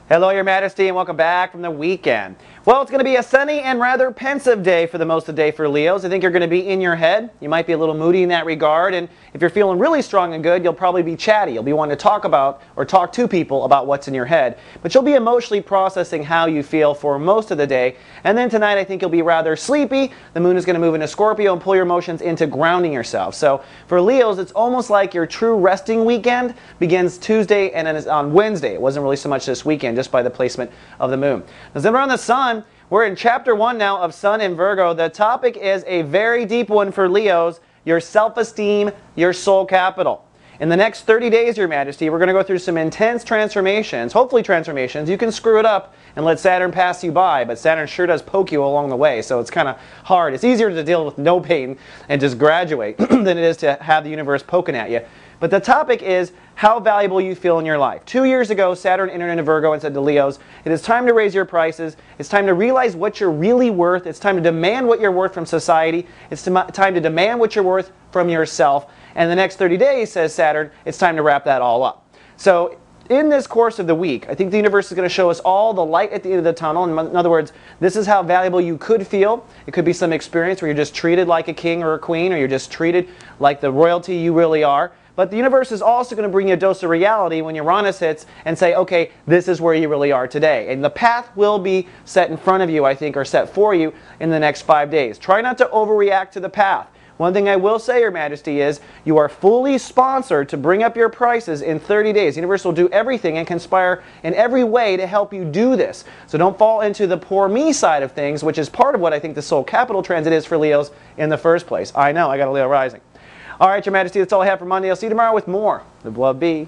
Hello, Your Majesty, and welcome back from the weekend. Well, it's going to be a sunny and rather pensive day for the most of the day for Leos. I think you're going to be in your head. You might be a little moody in that regard, and if you're feeling really strong and good, you'll probably be chatty. You'll be wanting to talk about or talk to people about what's in your head, but you'll be emotionally processing how you feel for most of the day. And then tonight, I think you'll be rather sleepy. The moon is going to move into Scorpio and pull your emotions into grounding yourself. So for Leos, it's almost like your true resting weekend begins Tuesday and then is on Wednesday. It wasn't really so much this weekend, just by the placement of the moon. Now, then around the sun, we're in chapter 1 now of Sun in Virgo. The topic is a very deep one for Leos, your self-esteem, your soul capital. In the next 30 days, Your Majesty, we're going to go through some intense transformations, hopefully transformations. You can screw it up and let Saturn pass you by, but Saturn sure does poke you along the way, so it's kind of hard. It's easier to deal with no pain and just graduate than it is to have the universe poking at you. But the topic is how valuable you feel in your life. 2 years ago, Saturn entered into Virgo and said to Leos, it is time to raise your prices. It's time to realize what you're really worth. It's time to demand what you're worth from society. It's time to demand what you're worth from yourself. And the next 30 days, says Saturn, it's time to wrap that all up. So in this course of the week, I think the universe is going to show us all the light at the end of the tunnel. In other words, this is how valuable you could feel. It could be some experience where you're just treated like a king or a queen, or you're just treated like the royalty you really are. But the universe is also going to bring you a dose of reality when Uranus hits and say, okay, this is where you really are today. And the path will be set in front of you, I think, or set for you in the next 5 days. Try not to overreact to the path. One thing I will say, Your Majesty, is you are fully sponsored to bring up your prices in 30 days. The universe will do everything and conspire in every way to help you do this. So don't fall into the poor me side of things, which is part of what I think the soul capital transit is for Leos in the first place. I know, I got a Leo rising. All right, Your Majesty, that's all I have for Monday. I'll see you tomorrow with more. Live, love, be.